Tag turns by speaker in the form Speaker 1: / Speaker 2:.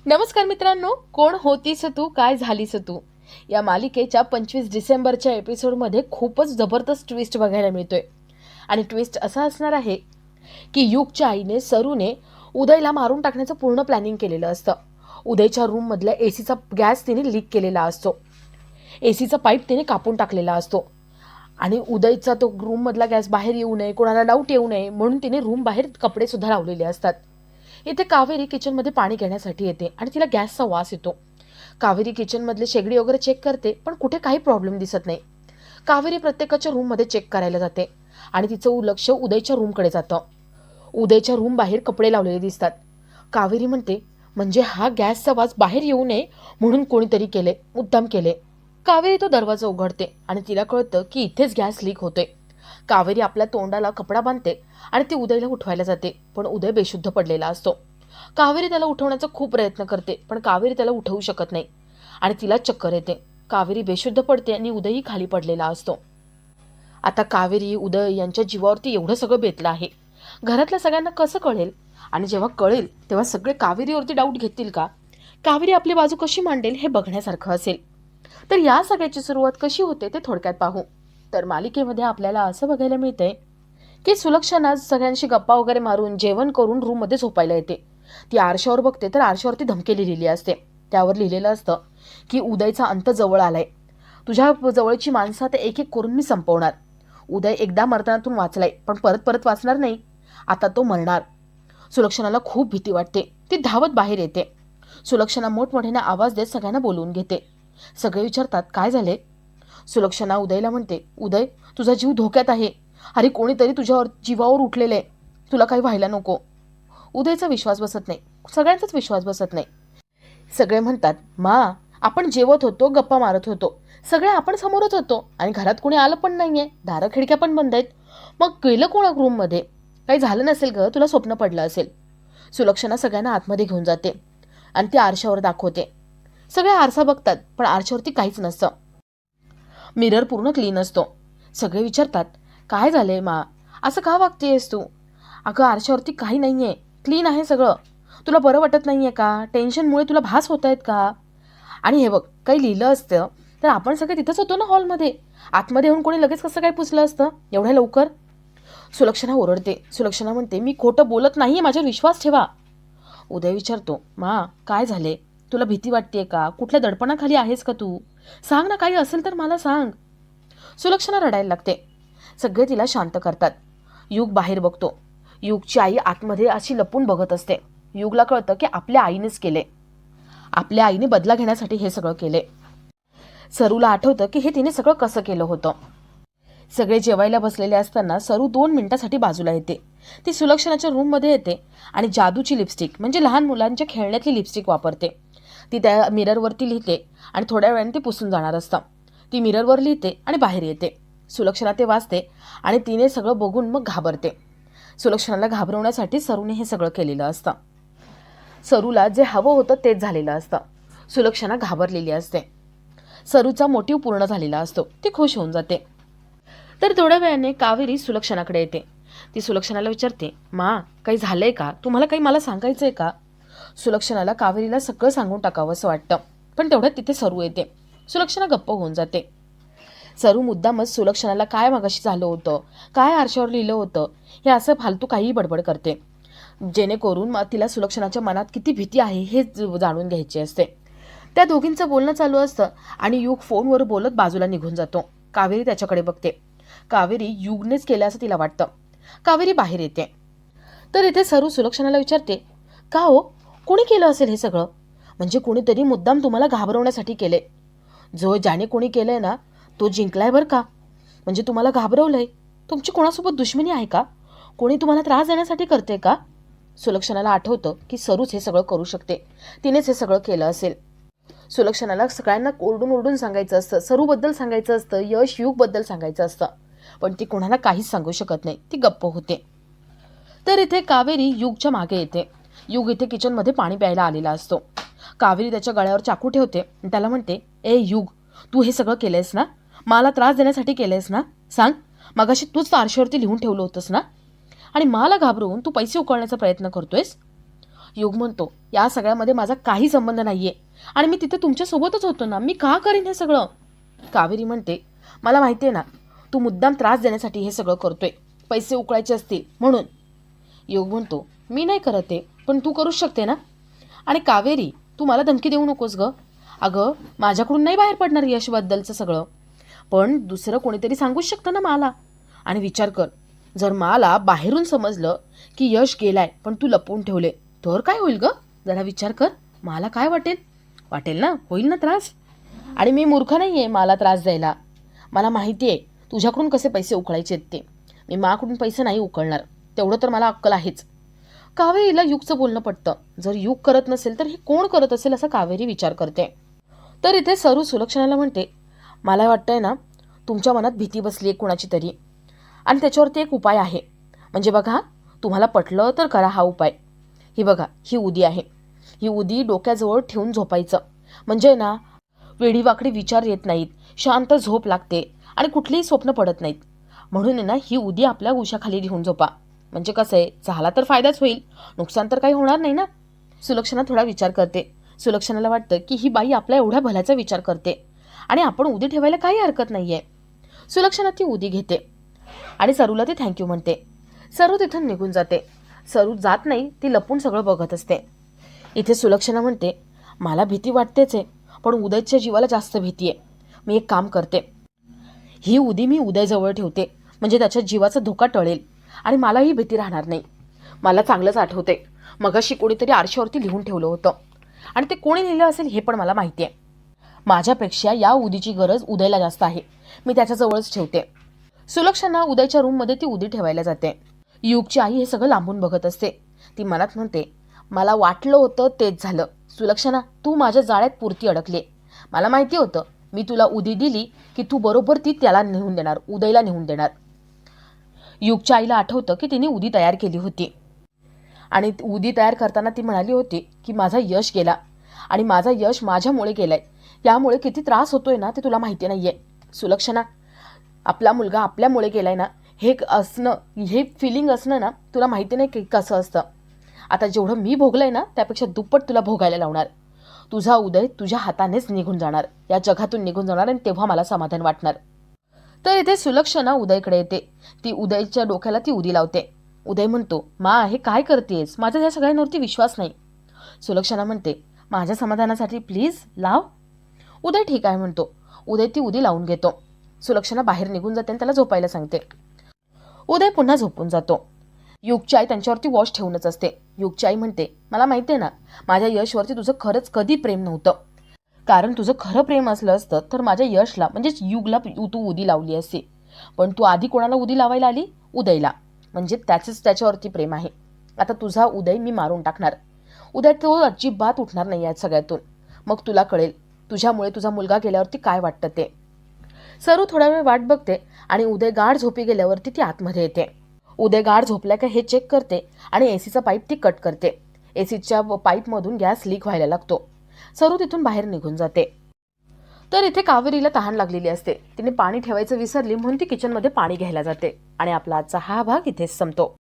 Speaker 1: नमस्कार मित्रांनो, कोण होतीस तू काय झालीस तू या मालिकेच्या 25 डिसेंबरच्या एपिसोडमध्ये खूपच जबरदस्त ट्विस्ट बघायला मिळतोय. आणि ट्विस्ट असा असणार आहे की युगच्या आईने सरूने उदयला मारून टाकण्याचं पूर्ण प्लॅनिंग केलेलं असतं. उदयच्या रूममधल्या एसीचा गॅस तिने लीक केलेला असतो. एसीचा पाईप तिने कापून टाकलेला असतो आणि उदयचा तो रूममधला गॅस बाहेर येऊ नये, कोणाला डाऊट येऊ नये म्हणून तिने रूम बाहेर कपडे सुद्धा लावलेले असतात. इथे कावेरी किचनमध्ये पाणी घेण्यासाठी येते आणि तिला गॅसचा वास येतो. कावेरी किचनमधले शेगडी वगैरे चेक करते पण कुठे काही प्रॉब्लेम दिसत नाही. कावेरी प्रत्येकाच्या रूममध्ये चेक करायला जाते आणि तिचं लक्ष उदयच्या रूमकडे जातं. उदयच्या रूम बाहेर कपडे लावलेले दिसतात. कावेरी म्हणते, म्हणजे हा गॅसचा वास बाहेर येऊ नये म्हणून कोणीतरी केले, मुद्दाम केले. कावेरी तो दरवाजा उघडते आणि तिला कळतं की इथेच गॅस लीक होतोय. कावेरी आपल्या तोंडाला कपडा बांधते आणि ती उदयला उठवायला जाते पण उदय बेशुद्ध पडलेला असतो. कावेरी त्याला उठवण्याचा खूप प्रयत्न करते पण कावेरी त्याला उठवू शकत नाही आणि तिला चक्कर येते. कावेरी बेशुद्ध पडते आणि उदयही खाली पडलेला असतो. आता कावेरी उदय यांच्या जीवावरती एवढं सगळं बेतलं आहे. घरातल्या सगळ्यांना कसं कळेल आणि जेव्हा कळेल तेव्हा सगळे कावेरीवरती डाऊट घेतील का? कावेरी आपली बाजू कशी मांडेल हे बघण्यासारखं असेल. तर या सगळ्याची सुरुवात कशी होते ते थोडक्यात पाहू. तर मालिकेमध्ये आपल्याला असं बघायला मिळतंय की सुलक्षणा सगळ्यांशी गप्पा वगैरे मारून जेवण करून रूममध्ये झोपायला येते. ती आरशावर बघते तर आरशावरती धमकी लिहिलेली असते. त्यावर लिहिलेलं असतं की उदयचा अंत जवळ आलाय. तुझ्या जवळची माणसं ते एक एक करून मी संपवणार. उदय एकदा मरणातून वाचलाय पण परत परत वाचणार नाही. आता तो मरणार. सुलक्षणाला खूप भीती वाटते. ती धावत बाहेर येते. सुलक्षणा मोठमोठ्याने आवाज देत सगळ्यांना बोलवून घेते. सगळे विचारतात काय झाले. सुलक्षणा उदयला म्हणते, उदय तुझा जीव धोक्यात आहे. अरे कोणीतरी तुझ्यावर जीवावर उठलेलं आहे. तुला काही व्हायला नको. उदयचा विश्वास बसत नाही. सगळ्यांचाच विश्वास बसत नाही. सगळे म्हणतात, मा आपण जेवत होतो, गप्पा मारत होतो, सगळे आपण समोरच होतो आणि घरात कोणी आलं पण नाहीये, दारं खिडक्या पण बंद आहेत. मग गेलं कोणा रूममध्ये? काही झालं नसेल ग, तुला स्वप्न पडलं असेल. सुलक्षणा सगळ्यांना आतमध्ये घेऊन जाते आणि ती आरशावर दाखवते. सगळे आरसा बघतात पण आरशावरती काहीच नसतं. मिरर पूर्ण क्लीन असतो. सगळे विचारतात, काय झालंय मा, असं का वागतेस तू? अगं आरशावरती काही नाहीये, क्लीन आहे सगळं. तुला बरं वाटत नाहीये का? टेन्शनमुळे तुला भास होत आहेत का? आणि हे बघ, काही लिहिलं असतं तर आपण सगळे तिथंच होतो ना हॉलमध्ये. आतमध्ये येऊन कोणी लगेच कसं काय पुसलं असतं एवढ्या लवकर? सुलक्षणा ओरडते. सुलक्षणा म्हणते, मी खोटं बोलत नाहीये, माझ्यावर विश्वास ठेवा. उदय विचारतो, मा काय झाले? तुला भीती वाटतेय का? कुठल्या दडपणाखाली आहेस का तू? सांग ना, काही असेल तर मला सांग. सुलक्षणा रडायला लागते. सगळे तिला शांत करतात. युग बाहेर बघतो. युगची आई आतमध्ये अशी लपून बघत असते. युगला कळतं की आपल्या आईनेच केले. आपल्या आईने बदला घेण्यासाठी हे सगळं केले. सरूला आठवतं की हे तिने सगळं कसं केलं होतं. सगळे जेवायला बसलेले असताना सरू 2 मिनिटासाठी बाजूला येते. ती सुलक्षणाच्या रूममध्ये येते आणि जादूची लिपस्टिक म्हणजे लहान मुलांच्या खेळण्यातली लिपस्टिक वापरते. ती त्या मिररवरती लिहिते आणि थोड्या वेळाने ते पुसून जाणार असतं. ती मिररवर लिहिते आणि बाहेर येते. सुलक्षणा ते वाचते आणि तिने सगळं बघून मग घाबरते. सुलक्षणाला घाबरवण्यासाठी सरूने हे सगळं केलेलं असतं. सरूला जे हवं होतं तेच झालेलं असतं. सुलक्षणा घाबरलेली असते. सरूचा मोटिव्ह पूर्ण झालेला असतो. ती खुश होऊन जाते. तर थोड्या वेळाने कावेरी सुलक्षणाकडे येते. ती सुलक्षणाला विचारते, मा काही झालंय का? तुम्हाला काही मला सांगायचंय का? सुलक्षणाला कावेरीला सगळं सांगून टाकावं असं वाटतं पण तेवढ्यात तिथे सरू येते. सुलक्षणा गप्प होऊन जाते. सरू मुद्दामच सुलक्षणाला काय मगाशी झालं होतं, काय आरशावर लिहिलं होतं हे असं फालतू काहीही बडबड करते, जेणेकरून तिला सुलक्षणाच्या मनात किती भीती आहे हे जाणून घ्यायचे असते. त्या दोघींचं बोलणं चालू असतं आणि युग फोनवर बोलत बाजूला निघून जातो. कावेरी त्याच्याकडे बघते. कावेरी युगनेच केलं असं तिला वाटतं. कावेरी बाहेर येते. तर इथे सरू सुलक्षणाला विचारते, का हो, कोणी केलं असेल हे सगळं? म्हणजे कोणीतरी मुद्दाम तुम्हाला घाबरवण्यासाठी केले. जो ज्याने कोणी केलंय ना तो जिंकलाय बरं का. म्हणजे तुम्हाला घाबरवलंय. तुमची कोणासोबत दुश्मनी आहे का? कोणी तुम्हाला त्रास देण्यासाठी करते का? सुलक्षणाला आठवतं की सरूच हे सगळं करू शकते. तिनेच हे सगळं केलं असेल. सुलक्षणाला सगळ्यांना ओरडून ओरडून सांगायचं असतं, सरूबद्दल सांगायचं असतं, यश युगबद्दल सांगायचं असतं, पण ती कोणाला काहीच सांगू शकत नाही. ती गप्प होते. तर इथे कावेरी युगच्या मागे येते. युग इथे किचनमध्ये पाणी प्यायला आलेला असतो. कावेरी त्याच्या गळ्यावर चाकू ठेवते आणि त्याला म्हणते, ए युग, तू हे सगळं केलंयस ना? मला त्रास देण्यासाठी केलंयस ना? सांग, मगाशी तूच आरशावरती लिहून ठेवलं होतंस ना? आणि मला घाबरवून तू पैसे उकळण्याचा प्रयत्न करतोयस? युग म्हणतो, या सगळ्यामध्ये माझा काही संबंध नाहीये आणि मी तिथे तुमच्यासोबतच होतो ना, मी का करीन हे सगळं? कावेरी म्हणते, मला माहिती आहे ना, तू मुद्दाम त्रास देण्यासाठी हे सगळं करतोय, पैसे उकळायचे असतील म्हणून. युग म्हणतो, मी नाही करत आहे, पण तू करूच शकते ना. आणि कावेरी, तू मला धमकी देऊ नकोस ग. अगं, माझ्याकडून नाही बाहेर पडणार यशबद्दलचं सगळं, पण दुसरं कोणीतरी सांगूच शकतं ना मला. आणि विचार कर, जर मला बाहेरून समजलं की यश गेलाय पण तू लपवून ठेवले, तर काय होईल ग? जरा विचार कर, मला काय वाटेल? वाटेल ना, होईल ना त्रास. आणि मी मूर्ख नाही आहे मला त्रास द्यायला. मला माहिती आहे तुझ्याकडून कसे पैसे उकळायचे आहेत ते. मी माकडून पैसे नाही उकळणार, तेवढं तर मला अक्कल आहेच. कावेरीला युगचं बोलणं पटतं. जर युग करत नसेल तर हे कोण करत असेल असा कावेरी विचार करते. तर इथे सरू सुलक्षणाला म्हणते, मला वाटतंय ना तुमच्या मनात भीती बसली आहे कोणाची तरी, आणि त्याच्यावरती एक उपाय आहे. म्हणजे बघा, तुम्हाला पटलं तर करा हा उपाय. ही बघा, ही उदी आहे. ही उदी डोक्याजवळ ठेवून झोपायचं. म्हणजे ना वेडीवाकडी विचार येत नाहीत, शांत झोप लागते आणि कुठलीही स्वप्न पडत नाहीत. म्हणून ना ही उदी आपल्या उशाखाली घेऊन झोपा. म्हणजे कसं आहे, झाला तर फायदाच होईल, नुकसान तर काही होणार नाही ना. सुलक्षणा थोडा विचार करते. सुलक्षणाला वाटतं की ही बाई आपल्या एवढ्या भल्याचा विचार करते आणि आपण उदी ठेवायला काही हरकत नाहीये. सुलक्षणा ती उदी घेते आणि सरूला ती थँक्यू म्हणते. सरू तिथून निघून जाते. सरू जात नाही, ती लपून सगळं बघत असते. इथे सुलक्षणा म्हणते, मला भीती वाटतेच आहे, पण उदयच्या जीवाला जास्त भीती आहे. मी एक काम करते, ही उदी मी उदयजवळ ठेवते, म्हणजे त्याच्या जीवाचा धोका टळेल आणि मलाही भीती राहणार नाही. मला चांगलंच आठवते, मगाशी कोणीतरी आरशावरती लिहून ठेवलं होतं आणि ते कोणी लिहिलं असेल हे पण मला माहिती आहे. माझ्यापेक्षा या उदीची गरज उदयला जास्त आहे, मी त्याच्याजवळच ठेवते. सुलक्षणा उदयच्या रूममध्ये ती उदी ठेवायला जाते. युगची आई हे सगळं लांबून बघत असते. ती मनात म्हणते, मला वाटलं होतं तेच झालं. सुलक्षणा, तू माझ्या जाळ्यात पुरती अडकली. मला माहिती होतं, मी तुला उदी दिली की तू बरोबर ती त्याला नेऊन देणार, उदयला नेऊन देणार. युगच्या आईला आठवतं की तिने उदी तयार केली होती आणि उदी तयार करताना ती म्हणाली होती की माझा यश गेला आणि माझा यश माझ्यामुळे गेलाय, यामुळे किती त्रास होतोय ना ते तुला माहिती नाहीये. सुलक्षणा, आपला मुलगा आपल्यामुळे गेलाय ना, हे असणं, हे फिलिंग असणं ना, तुला माहिती नाही की कसं असतं. आता जेवढं मी भोगलंय ना त्यापेक्षा दुप्पट तुला भोगायला लावणार. तुझा उदय तुझ्या हातानेच निघून जाणार, या जगातून निघून जाणार, आणि तेव्हा मला समाधान वाटणार. तर इथे सुलक्षणा उदयकडे येते. ती उदयच्या डोक्याला ती उदी लावते. उदय म्हणतो, मा हे काय करतेस, माझा या सगळ्यांवरती विश्वास नाही. सुलक्षणा म्हणते, माझ्या समाधानासाठी प्लीज लाव. उदय ठीक आहे म्हणतो. उदय ती उदी लावून घेतो. सुलक्षणा बाहेर निघून जाते आणि त्याला झोपायला सांगते. उदय पुन्हा झोपून जातो. युगची आई त्यांच्यावरती वॉच ठेवूनच असते. युगची आई म्हणते, मला माहिती आहे ना, माझ्या यशवरती तुझं खरंच कधी प्रेम नव्हतं, कारण तुझं खरं प्रेम असलं असतं तर माझ्या यशला म्हणजेच युगला तू उदी लावली असती. पण तू आधी कोणाला उदी लावायला आली? उदयला. म्हणजे त्याच्यावरती प्रेम आहे. आता तुझा उदय मी मारून टाकणार. उदय तो अजिबात उठणार नाही या सगळ्यातून. मग तुला कळेल तुझ्यामुळे तुझा मुलगा गेल्यावरती काय वाटतं ते. सरू थोडा वेळ वाट बघते आणि उदय गाढ झोपी गेल्यावरती ती आतमध्ये येते. उदय गाढ झोपलाय का हे चेक करते आणि एसीचा पाईप ती कट करते. एसीच्या पाईपमधून गॅस लीक व्हायला लागतो. सरू तिथून बाहेर निघून जाते. तर इथे कावेरीला तहान लागलेली असते. तिने पाणी ठेवायचं विसरली म्हणून ती किचनमध्ये पाणी घ्यायला जाते. आणि आपला आजचा हा भाग इथेच संपतो.